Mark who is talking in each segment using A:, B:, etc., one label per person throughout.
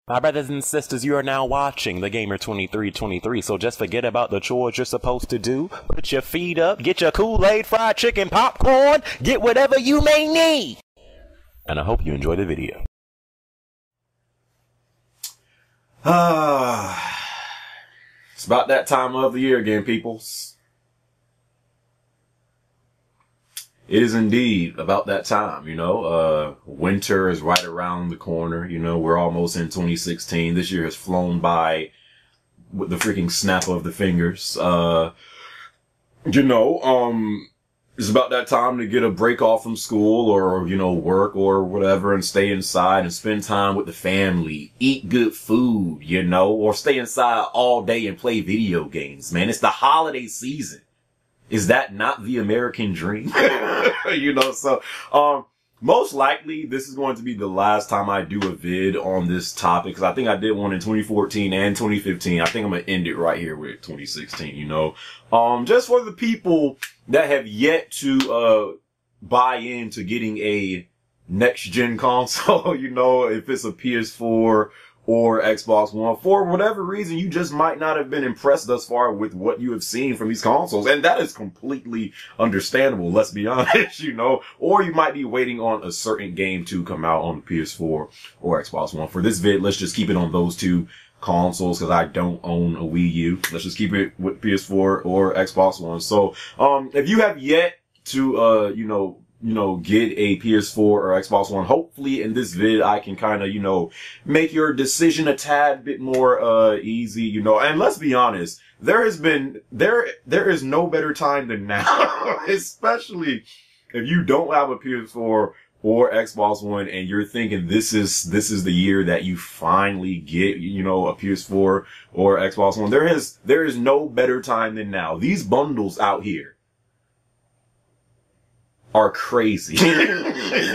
A: My brothers and sisters, you are now watching the Gamer 2323, so just forget about the chores you're supposed to do. Put your feet up, get your Kool-Aid, fried chicken, popcorn, get whatever you may need. And I hope you enjoy the video.
B: It's about that time of the year again, peoples. It is indeed about that time, winter is right around the corner, we're almost in 2016. This year has flown by with the freaking snap of the fingers. It's about that time to get a break off from school or, work or whatever and stay inside and spend time with the family, eat good food, or stay inside all day and play video games, man. It's the holiday season. Is that not the American dream? Most likely this is going to be the last time I do a vid on this topic, because I think I did one in 2014 and 2015. I think I'm going to end it right here with 2016, just for the people that have yet to, buy into getting a next gen console, if it's a PS4 or Xbox One. For whatever reason, you just might not have been impressed thus far with what you have seen from these consoles. And that is completely understandable, let's be honest, Or you might be waiting on a certain game to come out on the PS4 or Xbox One. For this vid, let's just keep it on those two consoles, because I don't own a Wii U. Let's just keep it with PS4 or Xbox One. So, if you have yet to, get a PS4 or Xbox One, hopefully in this vid I can kind of, make your decision a tad bit more, easy, and let's be honest, there is no better time than now, especially if you don't have a PS4 or Xbox One and you're thinking this is the year that you finally get, a PS4 or Xbox One. There is no better time than now. These bundles out here are crazy,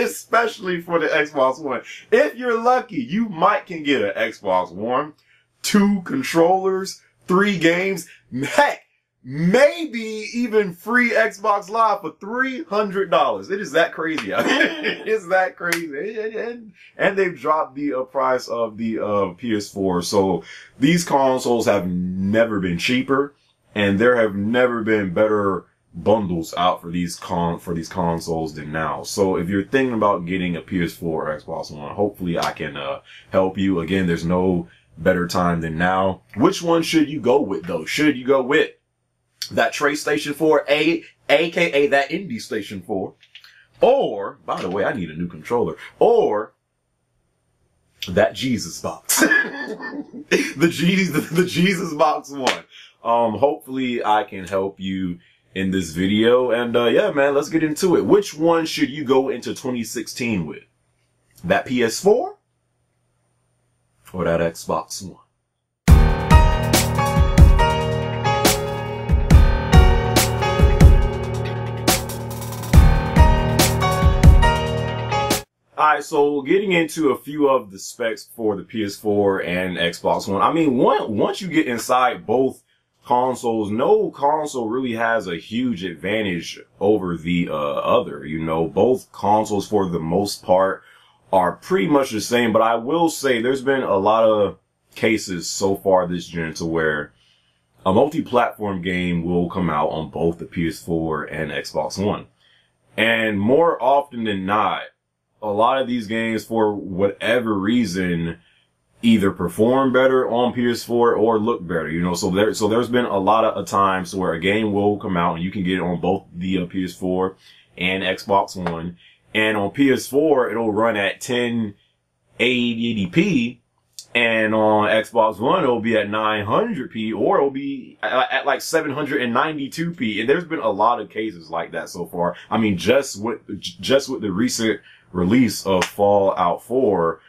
B: especially for the Xbox One. If you're lucky, you can get an Xbox One, 2 controllers, 3 games, heck, maybe even free Xbox Live for $300. It is that crazy. It's that crazy. And they've dropped the price of the PS4. So these consoles have never been cheaper, and there have never been better bundles out for these consoles than now. So if you're thinking about getting a PS4 or Xbox One, hopefully I can help you. Again, there's no better time than now. Which one should you go with though? Should you go with that TrayStation 4, aka that Indie Station 4, or, by the way, I need a new controller, or that Jesus box, the Jesus box one. Hopefully I can help you in this video. And yeah, man, let's get into it. Which one should you go into 2016 with? That PS4 or that Xbox One? Alright, so getting into a few of the specs for the PS4 and Xbox One. I mean, once you get inside both consoles, no console really has a huge advantage over the other. Both consoles for the most part are pretty much the same, but I will say there's been a lot of cases so far this gen to where a multi-platform game will come out on both the PS4 and Xbox One. And more often than not, a lot of these games, for whatever reason, either perform better on PS4 or look better, so there's been a lot of times where a game will come out and you can get it on both the PS4 and Xbox One, and on PS4 it'll run at 1080p, and on Xbox One it'll be at 900p, or it'll be at like 792p, and there's been a lot of cases like that so far. I mean, just with the recent release of Fallout 4,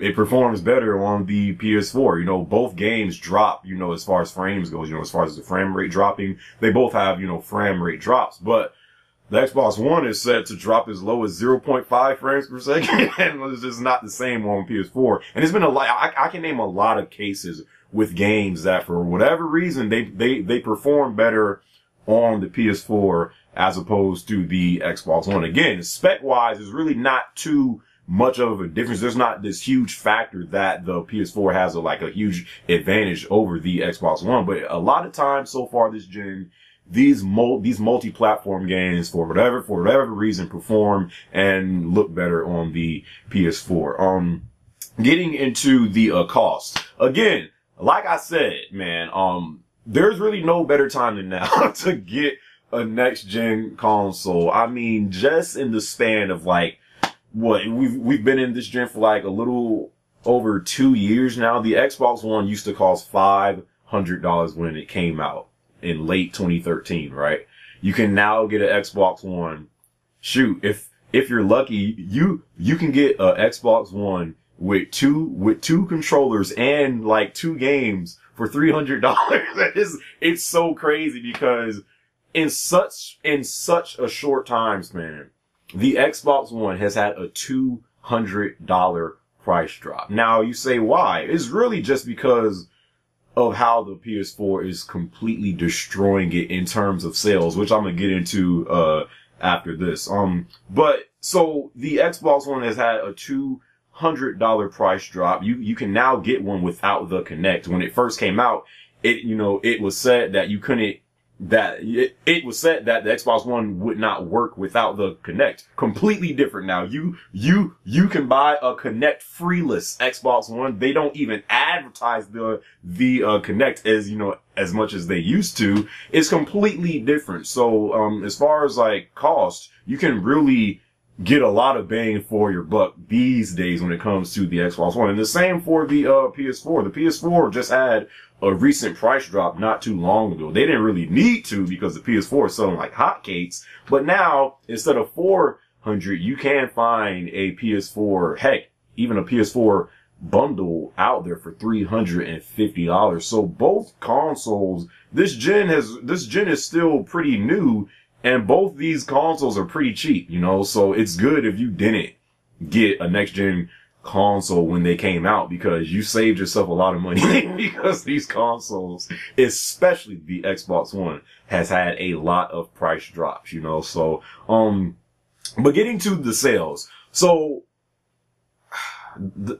B: it performs better on the PS4. Both games drop, as far as frames goes, as far as the frame rate dropping, they both have, frame rate drops. But the Xbox One is set to drop as low as 0.5 frames per second, and it's just not the same on PS4. And it's been a lot, I can name a lot of cases with games that for whatever reason, they perform better on the PS4 as opposed to the Xbox One. Again, spec-wise, there's really not too much of a difference. There's not this huge factor that the PS4 has a huge advantage over the Xbox One. But a lot of times so far this gen, these multi-platform games, for whatever reason, perform and look better on the PS4. Getting into the cost. Again, like I said, man, there's really no better time than now to get a next gen console. I mean, just in the span of we've been in this gen for a little over 2 years now. The Xbox One used to cost $500 when it came out in late 2013, right? You can now get an Xbox One. Shoot, if you're lucky, you can get a Xbox One with two controllers and 2 games for $300. It's so crazy because in such a short time span, the Xbox One has had a $200 price drop. Now you say why? It's really just because of how the PS4 is completely destroying it in terms of sales, which I'm gonna get into after this. But so the Xbox One has had a $200 price drop. You can now get one without the Kinect. When it first came out, it was said that it was said that the Xbox One would not work without the Kinect. Completely different now. You can buy a Kinect freeless Xbox One. They don't even advertise the Kinect as much as they used to. It's completely different. So, as far as cost, you can really get a lot of bang for your buck these days when it comes to the Xbox One. And the same for the PS4. The PS4 just had a recent price drop not too long ago. They didn't really need to because the PS4 is selling like hotcakes. But now, instead of $400, you can find a PS4, heck, even a PS4 bundle out there for $350. So both consoles, this gen is still pretty new, and both these consoles are pretty cheap, so it's good if you didn't get a next gen console when they came out, because you saved yourself a lot of money because these consoles, especially the Xbox One, has had a lot of price drops, so, but getting to the sales. So, the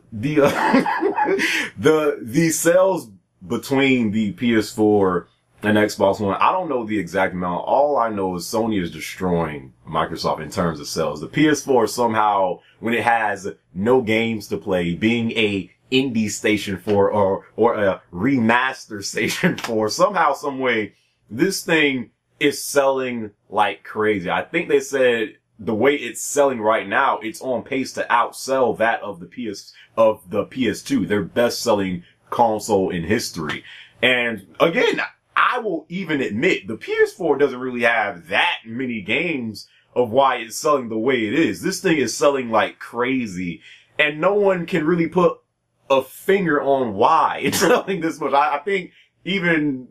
B: sales between the PS4 and Xbox One, I don't know the exact amount. All I know is Sony is destroying Microsoft in terms of sales. The PS4 somehow, when it has no games to play, being a indie station for, or a remaster station for, somehow, some way, this thing is selling like crazy. I think they said the way it's selling right now, it's on pace to outsell that of the PS2, their best selling console in history. And again, I will even admit the PS4 doesn't really have that many games of why it's selling the way it is. This thing is selling like crazy, and no one can really put a finger on why it's selling this much. I think who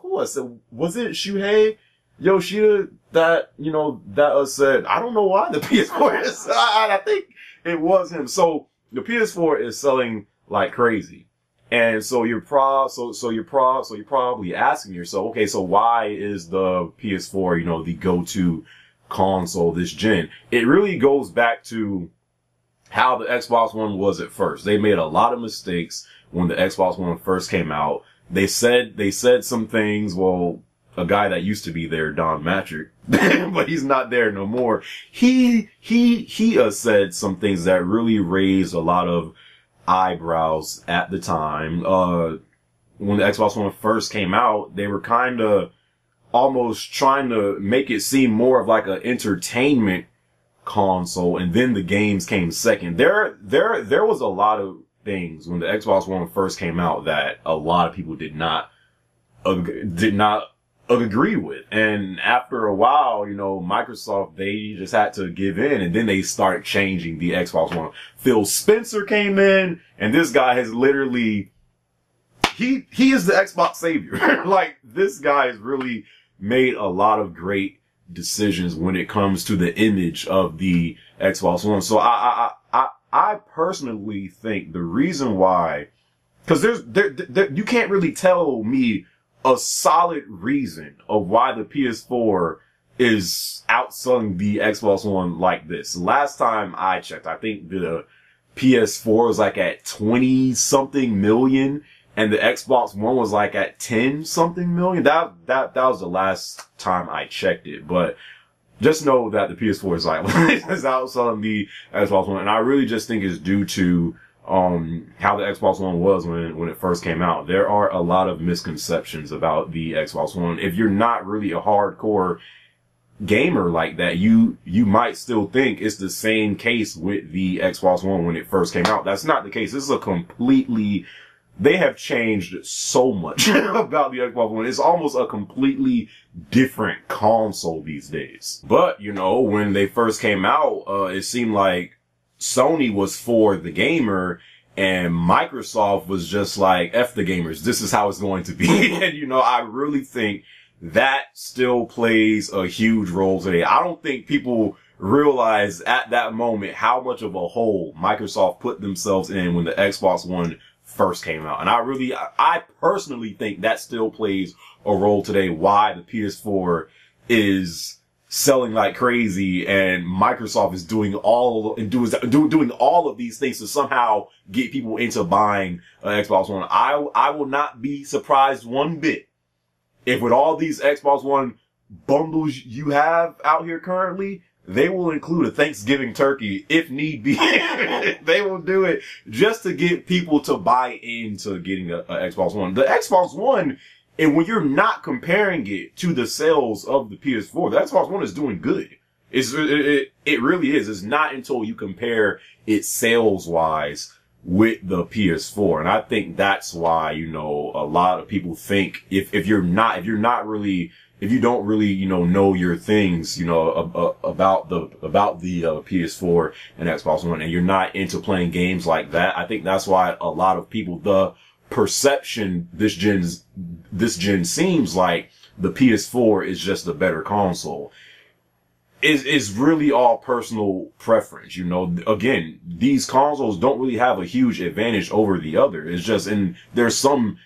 B: was it? Was it Shuhei Yoshida that said, I don't know why the PS4 is, I think it was him. So the PS4 is selling like crazy. And so you're probably asking yourself, okay, so why is the PS4, the go-to console this gen? It really goes back to how the Xbox One was at first. They made a lot of mistakes when the Xbox One first came out. They said some things, well, a guy that used to be there, Don Matrick, but he's not there no more. He said some things that really raised a lot of eyebrows at the time. When the Xbox One first came out, they were kind of almost trying to make it seem more of like an entertainment console, and then the games came second. There was a lot of things when the Xbox One first came out that a lot of people did not agree with. And after a while, Microsoft, they just had to give in, and then they started changing the Xbox One. Phil Spencer came in, and this guy has literally, he is the Xbox savior. Like, this guy has really made a lot of great decisions when it comes to the image of the Xbox One. So I personally think the reason why, cause you can't really tell me a solid reason of why the PS4 is outselling the Xbox One like this. Last time I checked, I think the PS4 was like at 20 something million and the Xbox One was like at 10 something million. That was the last time I checked it, but just know that the PS4 is like, is outselling the Xbox One. And I really just think it's due to, how the Xbox One was when it first came out. There are a lot of misconceptions about the Xbox One. If you're not really a hardcore gamer like that, you might still think it's the same case with the Xbox One when it first came out. That's not the case. This is they have changed so much about the Xbox One. It's almost a completely different console these days. But, you know, when they first came out, it seemed like Sony was for the gamer and Microsoft was just like, F the gamers. This is how it's going to be. And, you know, I really think that still plays a huge role today. I don't think people realize at that moment how much of a hole Microsoft put themselves in when the Xbox One first came out. And I personally think that still plays a role today why the PS4 is selling like crazy and Microsoft is doing doing all of these things to somehow get people into buying an Xbox One. I will not be surprised one bit if with all these Xbox One bundles you have out here currently, they will include a Thanksgiving turkey if need be. They will do it just to get people to buy into getting a Xbox One. The Xbox One, and when you're not comparing it to the sales of the PS4, the Xbox One is doing good. It really is. It's not until you compare it sales wise with the PS4. And I think that's why, you know, a lot of people think if you don't really, you know your things, you know, about the PS4 and Xbox One, and you're not into playing games like that, I think that's why a lot of people, the perception this gen seems like the PS4 is just a better console. Is really all personal preference, you know. Again, these consoles don't really have a huge advantage over the other. It's just, and there's some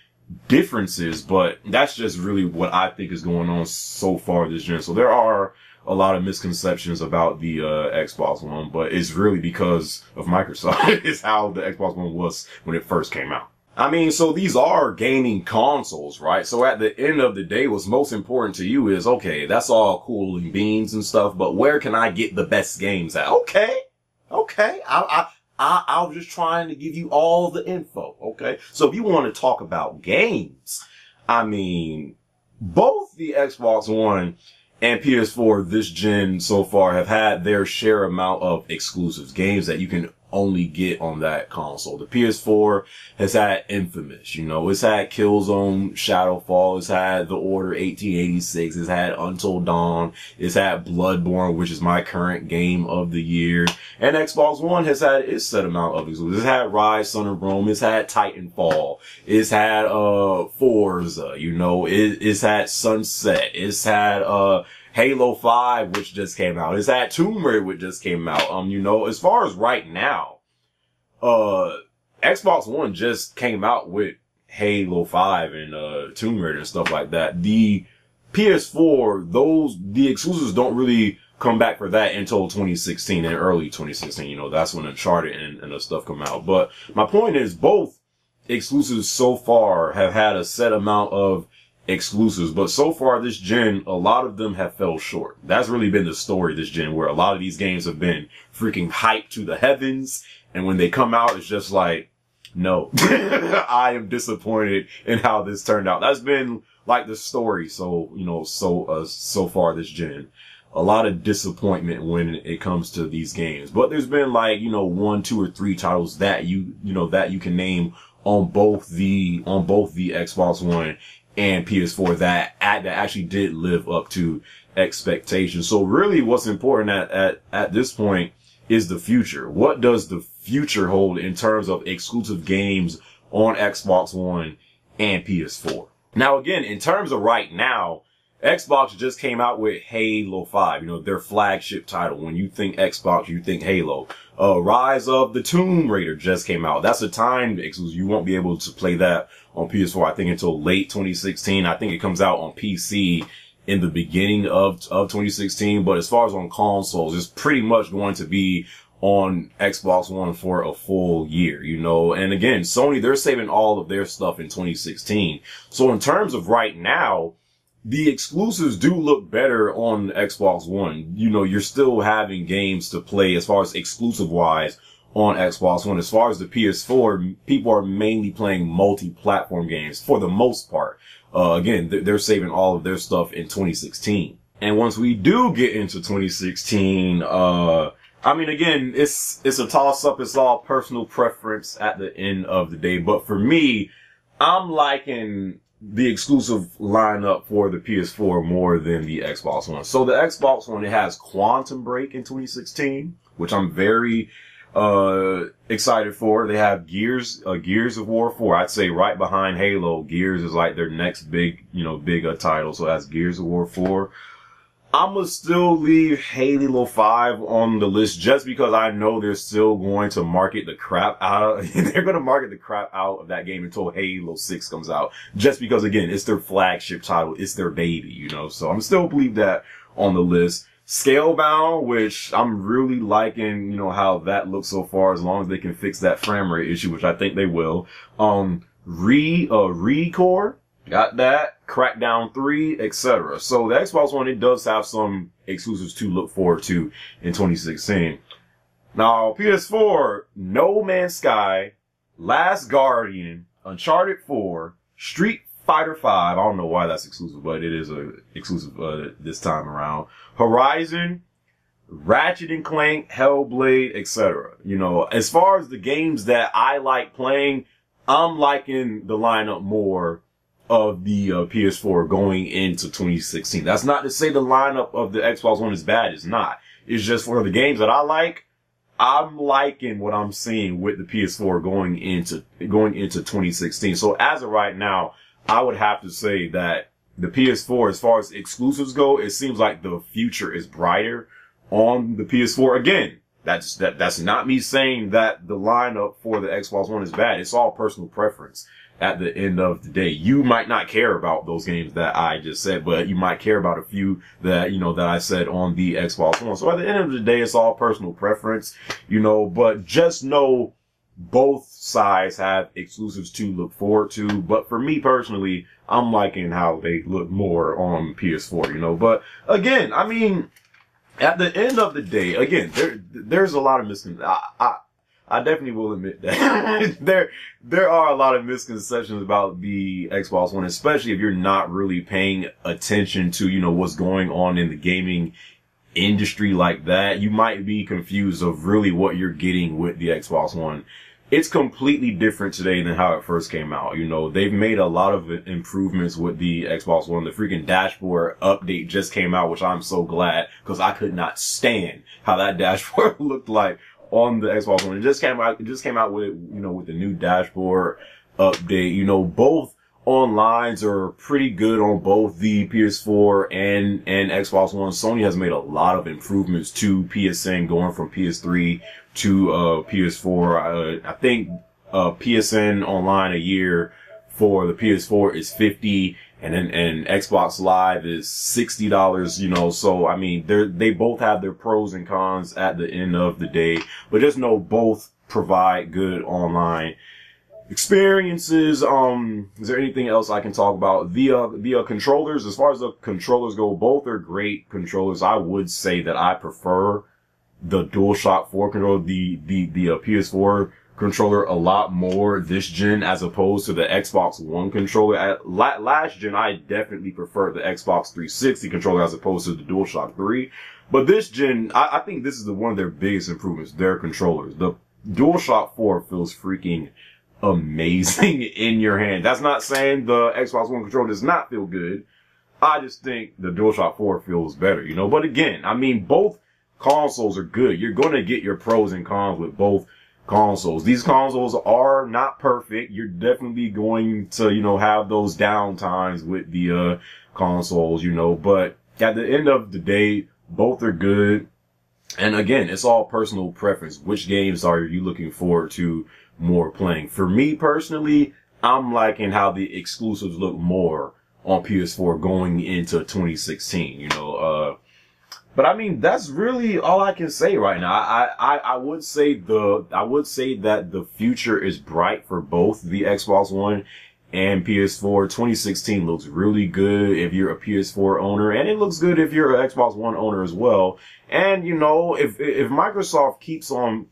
B: differences, but that's just really what I think is going on so far this gen. So there are a lot of misconceptions about the Xbox One, but it's really because of Microsoft. It's how the Xbox One was when it first came out. I mean, so these are gaming consoles, right? So at the end of the day, what's most important to you is, okay, that's all cool and beans and stuff, but where can I get the best games at? Okay. I was just trying to give you all the info, okay? So if you want to talk about games, I mean, both the Xbox One and PS4 this gen so far have had their share amount of exclusives, games that you can only get on that console. The PS4 has had Infamous, you know, it's had Killzone Shadowfall, it's had The Order 1886, it's had Until Dawn, it's had Bloodborne, which is my current game of the year, and Xbox One has had its set amount of exclusives. It's had Rise, Son of Rome, it's had Titanfall, it's had Forza, you know, it's had Sunset, it's had Halo 5, which just came out. It's had Tomb Raider, which just came out. You know, as far as right now, Xbox One just came out with Halo 5 and, Tomb Raider and stuff like that. The PS4, the exclusives don't really come back for that until 2016 and early 2016. You know, that's when Uncharted and the stuff come out. But my point is both exclusives so far have had a set amount of exclusives, but so far this gen, a lot of them have fell short. That's really been the story this gen, where a lot of these games have been freaking hyped to the heavens, and when they come out, it's just like, no. I am disappointed in how this turned out. That's been like the story, so, you know, so far this gen. A lot of disappointment when it comes to these games. But there's been like, you know, 1, 2, or 3 titles that you can name on both the Xbox One and PS4 that actually did live up to expectations. So really what's important at this point is the future. What does the future hold in terms of exclusive games on Xbox One and PS4? Now again, in terms of right now, Xbox just came out with Halo 5, you know, their flagship title. When you think Xbox, you think Halo. Rise of the Tomb Raider just came out. That's a timed exclusive. You won't be able to play that on PS4, I think, until late 2016. I think it comes out on PC in the beginning of 2016. But as far as on consoles, it's pretty much going to be on Xbox One for a full year, you know. And again, Sony, they're saving all of their stuff in 2016. So in terms of right now, the exclusives do look better on Xbox One. You know, you're still having games to play as far as exclusive wise on Xbox One. As far as the PS4, people are mainly playing multi-platform games for the most part. Again, they're saving all of their stuff in 2016. And once we do get into 2016, I mean, again, it's a toss-up. It's all personal preference at the end of the day. But for me, I'm liking the exclusive lineup for the PS4 more than the Xbox One. So the Xbox One, it has Quantum Break in 2016, which I'm very excited for. They have Gears of War 4. I'd say right behind Halo. Gears is like their next big title. So that's Gears of War 4. I'm gonna still leave Halo 5 on the list just because I know they're still going to market the crap out. They're gonna market the crap out of that game until Halo 6 comes out. Just because, again, it's their flagship title. It's their baby, you know. So I'm still leave that on the list. Scalebound, which I'm really liking, you know, how that looks so far, as long as they can fix that frame rate issue, which I think they will. Recore. Got that. Crackdown 3, etc. So the Xbox One, it does have some exclusives to look forward to in 2016. Now, PS4, No Man's Sky, Last Guardian, Uncharted 4, Street Fighter 5. I don't know why that's exclusive, but it is a exclusive this time around. Horizon, Ratchet and Clank, Hellblade, etc. You know, as far as the games that I like playing, I'm liking the lineup more of the PS4 going into 2016. That's not to say the lineup of the Xbox One is bad. It's not. It's just for the games that I like, I'm liking what I'm seeing with the PS4 going into 2016. So as of right now, I would have to say that the PS4, as far as exclusives go, it seems like the future is brighter on the PS4. Again, that's not me saying that the lineup for the Xbox One is bad. It's all personal preference. At the end of the day, you might not care about those games that I just said, but you might care about a few that, you know, that I said on the Xbox One. So at the end of the day, it's all personal preference, you know, but just know both sides have exclusives to look forward to. But for me personally, I'm liking how they look more on PS4, you know. But again, I mean, at the end of the day, again, there's a lot of misconceptions. I definitely will admit that there are a lot of misconceptions about the Xbox One, especially if you're not really paying attention to, you know, what's going on in the gaming industry like that. You might be confused of really what you're getting with the Xbox One. It's completely different today than how it first came out. You know, they've made a lot of improvements with the Xbox One. The freaking dashboard update just came out, which I'm so glad, because I could not stand how that dashboard looked like on the Xbox One. It just came out with, you know, with the new dashboard update. You know, both onlines are pretty good on both the PS4 and Xbox One. Sony has made a lot of improvements to PSN, going from PS3 to PS4. I think PSN online a year for the PS4 is $50, and Xbox Live is $60, you know. So I mean, they both have their pros and cons at the end of the day, but just know both provide good online experiences. Is there anything else I can talk about? The controllers, as far as the controllers go, both are great controllers. I would say that I prefer the DualShock 4 controller, the PS4 controller a lot more this gen as opposed to the Xbox One controller. Last gen, I definitely prefer the Xbox 360 controller as opposed to the DualShock 3. But this gen, I think this is one of their biggest improvements, their controllers. The DualShock 4 feels freaking amazing in your hand. That's not saying the Xbox One controller does not feel good. I just think the DualShock 4 feels better, you know. But again, I mean, both consoles are good. You're going to get your pros and cons with both consoles. These consoles are not perfect. You're definitely going to, you know, have those down times with the consoles, you know, but at the end of the day, both are good. And again, it's all personal preference. Which games are you looking forward to more playing? For me personally, I'm liking how the exclusives look more on PS4 going into 2016, you know, but I mean, that's really all I can say right now. I would say that the future is bright for both the Xbox One and PS4. 2016 looks really good if you're a PS4 owner, and it looks good if you're an Xbox One owner as well. And you know, if Microsoft keeps on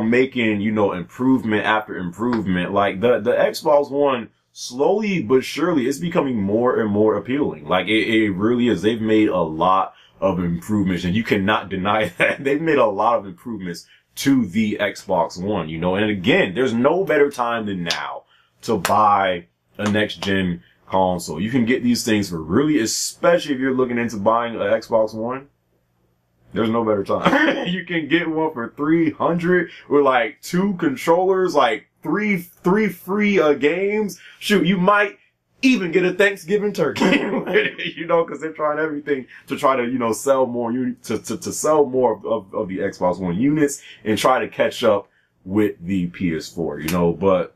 B: making, you know, improvement after improvement, like the Xbox One, slowly but surely, it's becoming more and more appealing. Like it really is. They've made a lot of improvements, and you cannot deny that. They've made a lot of improvements to the Xbox One, you know, and again, there's no better time than now to buy a next gen console. You can get these things for really, especially if you're looking into buying an Xbox One, there's no better time. You can get one for $300 with like 2 controllers, like three free games. Shoot, you might even get a Thanksgiving turkey, you know, because they're trying everything to try to, you know, sell more to sell more of the Xbox One units and try to catch up with the PS4, you know. But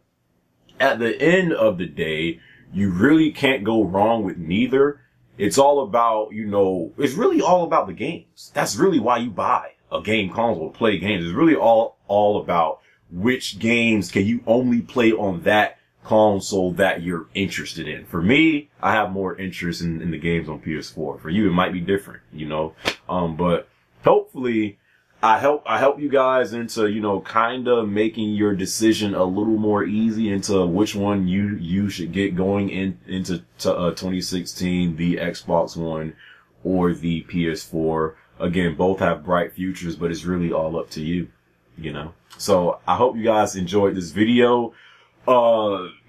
B: at the end of the day, you really can't go wrong with neither. It's all about, you know, it's really all about the games. That's really why you buy a game console to play games. It's really all about which games can you only play on that console that you're interested in. For me, I have more interest in the games on PS4. For you, it might be different, you know. But hopefully I help you guys into, you know, kind of making your decision a little more easy into which one you should get going into 2016, the Xbox One or the PS4. Again, both have bright futures, but it's really all up to you, you know. So I hope you guys enjoyed this video.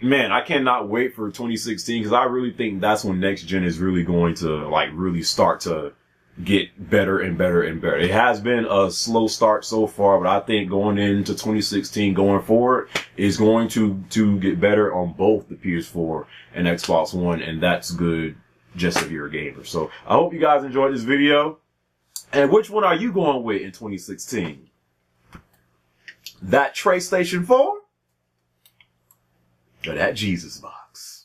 B: Man, I cannot wait for 2016 because I really think that's when next gen is really going to like really start to get better and better and better. It has been a slow start so far, but I think going into 2016 going forward is going to get better on both the PS4 and Xbox One, and that's good just if you're a gamer. So I hope you guys enjoyed this video. And which one are you going with in 2016? That PlayStation 4? Or that Jesus box?